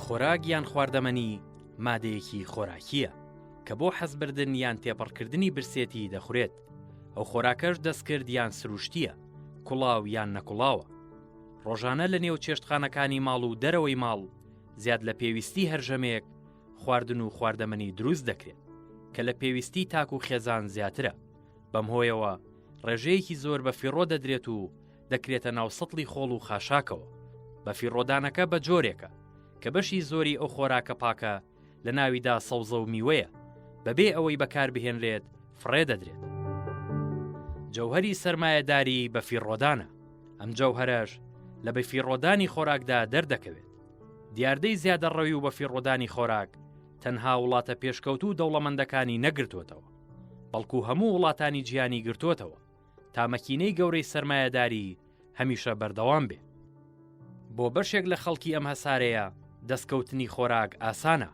خۆراک یان خواردەمەنی مادەیەکی خۆراکیە کە بۆ حەزبردن یان تێپەڕکردنی برسێتی دەخورێت. ئەو خۆراکەش دەستکرد یان سروشتیە، کوڵاو یان نەکوڵاوە. ڕۆژانە لە نێو چێشتخانەکانی ماڵ و دەرەوەی ماڵ زیاد لە پێویستی هەرژەمێک خواردن و خواردەمەنی دروست دەکرێت کە لە پێویستی تاک و خێزان زیاترە. بەم هۆیەوە ڕێژەیەکی زۆر بە فیڕۆ دەدرێت و دەکرێتە ناو سەتڵی خۆڵ و خاشاکەوە. بە فیڕۆدانەکە بە جۆرێکە کە بەشی زۆری ئەو خۆراکە پاکە لە ناویدا سەوزە و میوەیە، بەبێ ئەوەی بەکار بهێنرێت فڕێ دەدرێت. جەوهەری سەرمایەداری بە فیڕۆدانە. ئەم جەوهەرەش لە بەفیڕۆدانی خۆراکدا دەردەکەوێت. دیاردەی زیادە ڕەوی و بەفیڕۆدانی خۆراک تەنها وڵاتە پێشکەوت و دەوڵەمەندەکانی نەگرتوۆتەوە، بەڵکو هەموو وڵاتانی جیهانی گرتوۆتەوە تا مەکینەی گەورەی سەرمایەداری هەمیشە بەردەوام بێ. بۆ بەشێک لە خەڵکی ئەم هەسارەیە دەستکەوتنی خۆراک ئاسانە،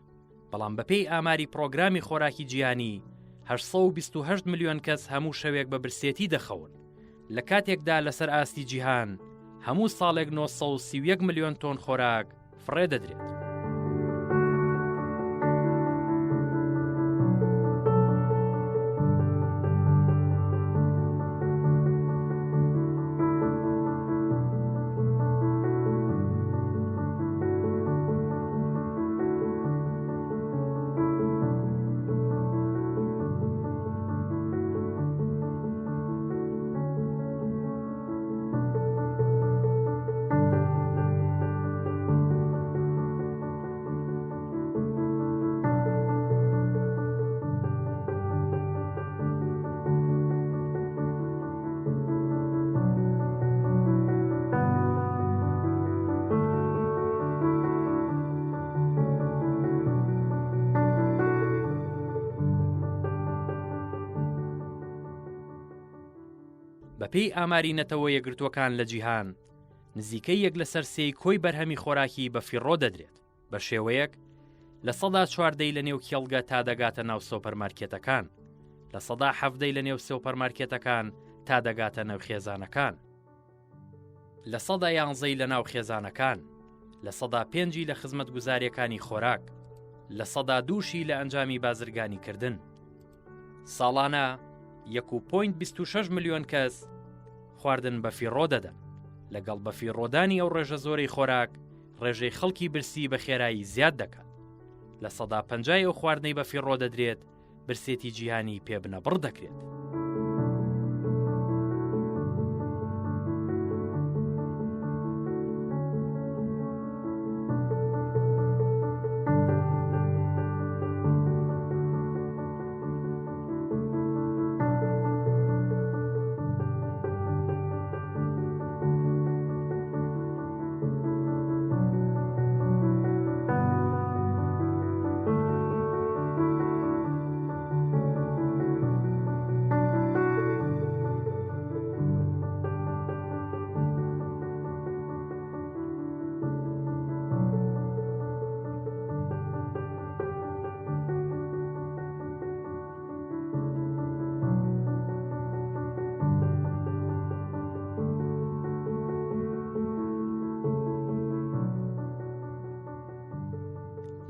بەڵام بەپێی ئاماری پرۆگرامی خۆراکی جیهانی 828 ملیۆن کەس هەموو شەوێک بە برسێتی دەخەون. لە کاتێکدا لەسەر ئاستی جیهان هەموو ساڵێک 931 ملیۆن تۆن خۆراک فڕێ دەدرێت. بەپێی ئاماری نەتەوە یەکگرتووەکان لە جیهان نزیکەی 1/3 کۆی بەرهەمی خۆراکی بە فیڕۆ دەدرێت، بە شێوەیەک لە 14% لە نێو کێڵگە تا دەگاتە ناو سۆپەرمارکێتەکان، لە 17% لە نێو سۆپەرمارکێتەکان تا دەگاتە ناو خێزانەکان، لە 11% لە ناو خێزانەکان، لە 5% لە خزمەتگوزاریەکانی خۆراک، لە 2% لە ئەنجامی بازرگانی کردن. ساڵانە 1.26 ملیۆن کەس خواردن بە فیڕۆ دەدەن. لەگەڵ بە فیڕۆدانی ئەو ڕێژە زۆرەی خۆراک ڕێژەی خەڵکی برسی بە خێرایی زیاد دەکات. لە 150 ئەو خواردنەی بە فیڕۆ دەدرێت برسێتی جیهانی پێبنەبڕ دەکرێت.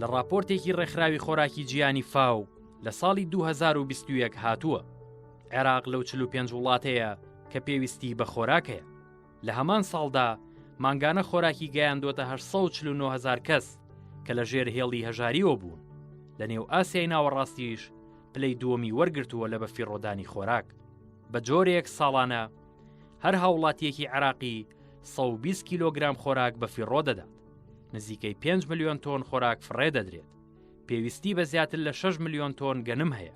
لە راپۆرتێکی ڕێکخراوی خۆراکی جیهانی فاو لە ساڵی 2021 هاتووە، عێراق لەو 45 وڵاتەیە کە پێویستی بە خۆراکەیە. لە هەمان ساڵدا مانگانە خۆراکی گەیاندوتە 849,000 کەس کە لە ژێر هێڵی هەژاریەوە بوون. لە نێو ئاسیای ناوەڕاستیش پلەی دووەمی وەرگرتووە لە بەفیڕۆدانی خۆراک. بە جۆرێک ساڵانە هەر هاوڵاتیەکی عێراقی 120 کیلۆگرام خۆراک بە فیڕۆ دەدات. نزیکەی 5 ملیۆن تۆن خۆراک فڕێ دەدرێت. پێویستی بە زیاتر لە 6 ملیۆن تۆن گەنم هەیە.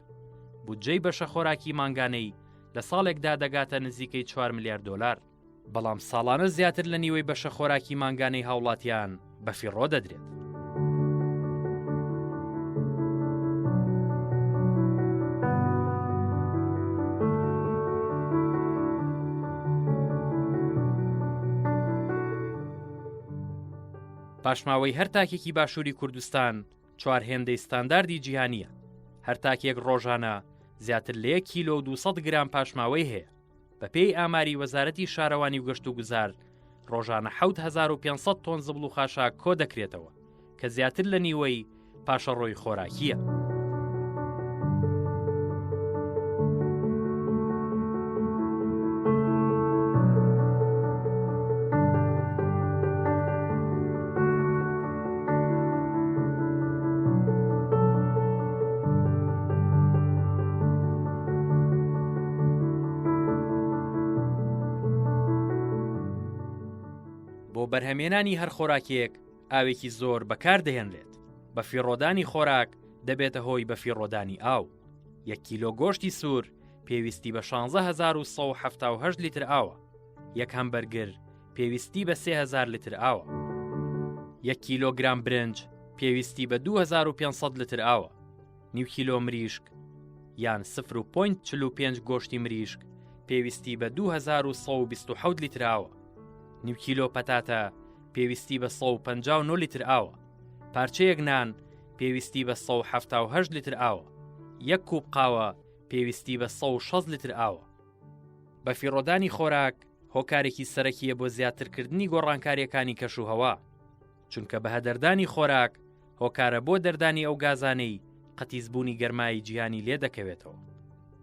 بودجەی بەشە خۆراکی مانگانەی لە ساڵێکدا دەگاتە نزیکەی 4 میلیارد دۆلار. بەڵام ساڵانە زیاتر لە نیوەی بەشە خۆراکی مانگانەی هاوڵاتیان بە فیڕۆ دەدرێت. پاشماوەی هەر تاکێکی باشووری کوردستان 4 هێندەی ستانداردی جیهانیە. هەر تاکێک ڕۆژانە زیاتر لە 1 کیلۆ و 200 گرام پاشماوەی هەیە. بەپێی ئاماری وەزارەتی شارەوانی و گەشت و گوزار ڕۆژانە 7500 تۆن زبڵ و خاشاک کۆ دەکرێتەوە کە کە زیاتر لە نیوەی پاشەڕۆی خۆراکیە. بۆ بەرهەمێنانی هەر خۆراکێک ئاوێکی زۆر بەکاردەهێنرێت. بە فیڕۆدانی خۆراک دەبێتە هۆی بە فیڕۆدانی ئاو. 1 کیلۆ گۆشتی سوور پێویستی بە 16,178 لیتر ئاوە. 1 هەمبەرگر پێویستی بە 3,000 لیتر ئاوە. 1 کیلۆگرام برنج پێویستی بە 2,500 لیتر ئاوە. نیو کیلۆ مریشک یان 0.45 گۆشتی مریشک پێویستی بە 2,127 لیتر ئاوە. نیو کیلۆ پەتاتە پێویستی بە 159 لیتر ئاوە. پارچەیەک نان پێویستی بە 178 لیتر ئاوە. 1 کوب قاوە پێویستی بە 160 لیتر ئاوە. بە فیڕۆدانی خۆراک هۆکارێکی سەرەکیە بۆ زیاترکردنی گۆڕانکاریەکانی کەش و هەوا، چونکە بە هەدەردانی خۆراک هۆکارە بۆ دەردانی ئەو گازانەی قەتیزبوونی گەرمایی جیهانی لێ دەکەوێتەوە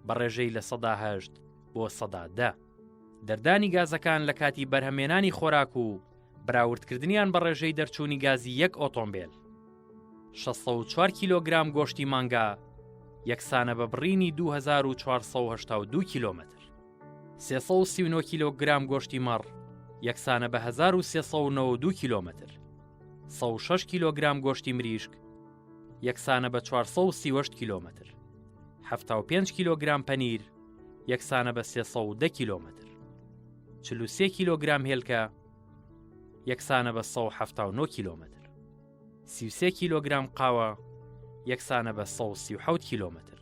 بە ڕێژەی لە 108 بۆ 110. دەردانی گازەکان لە کاتی بەرهەمێنانی خۆراک و براوردکردنیان بە ڕێژەی دەرچوونی گازی 1 ئۆتۆمبیل. 64 کیلۆگرام گۆشتی مانگا یەکسانە بە بڕینی 2,482 کیلۆمەتر. 339 کیلۆگرام گۆشتی مەڕ یەکسانە بە 1,392 کیلۆمەتر. 106 کیلۆگرام گۆشتی مریشک یەکسانە بە 438 کیلۆمەتر. 75 کیلۆگرام پەنیر یەکسانە بە 310 کیلۆمەتر. 43 کیلۆگرام هێلکە یەکسانە بە 179 کیلۆمەتر. 33 کیلۆگرام قاوە یەکسانە بە 137 کیلۆمەتر.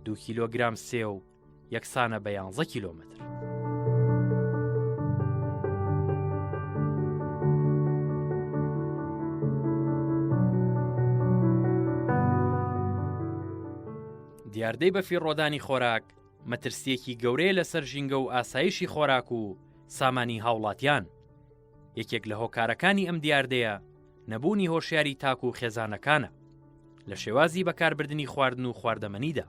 2 کیلۆگرام سێو یەکسانە بە 11 کیلۆمەتر. دیاردەی بە فیڕۆدانی خۆراک مەترسیەکی گەورەیە لەسەر ژینگە و ئاسایشی خۆراک و سامانی هاوڵاتیان. یەکێک لە هۆکارەکانی ئەم دیاردەیە نەبوونی هۆشیاری تاک و خێزانەکانە لە شێوازی بەکاربردنی خواردن و خواردەمەنیدا.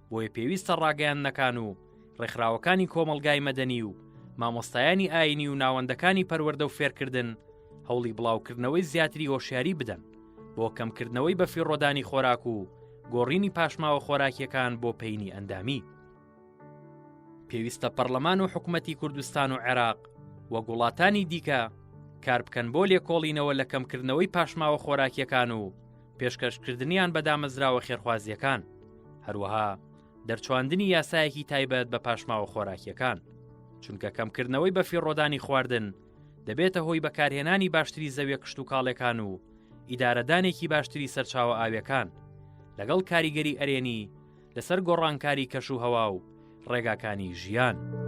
بۆیە پێویستە ڕاگەیاندنەکان و ڕێکخراوەکانی کۆمەڵگای مەدەنی و مامۆستایانی ئاینی و ناوەندەکانی پەروەردە و فێرکردن هەوڵی بڵاوکردنەوەی زیاتری هۆشیاری بدەن بۆ کەمکردنەوەی بە فیڕۆدانی خۆراک و گۆڕینی پاشماوە خۆراکیەکان بۆ پەینی ئەندامی. پێویستە پەرلەمان و حکومەتی کوردستان و عێراق وە گوڵاتانی دیکە کار بکەن بۆ لێکۆڵینەوە لە کەمکردنەوەی پاشماوە خۆراکیەکان و پێشکەشکردنیان بە دامەزراوە خێرخوازیەکان، هەروەها دەرچواندنی یاسایەکی تایبەت بە پاشماوە خۆراکیەکان، چونکە کەمکردنەوەی بە فیڕۆدانی خواردن دەبێتە هۆی بەکارهێنانی باشتری زەویە کشت و کاڵەکان و ئیدارەدانێکی باشتری سەرچاوە ئاویەکان لەگەڵ کاریگەری ئەرێنی لەسەر گۆڕانکاری کەش و هەوا و ڕێگاکانی ژیان.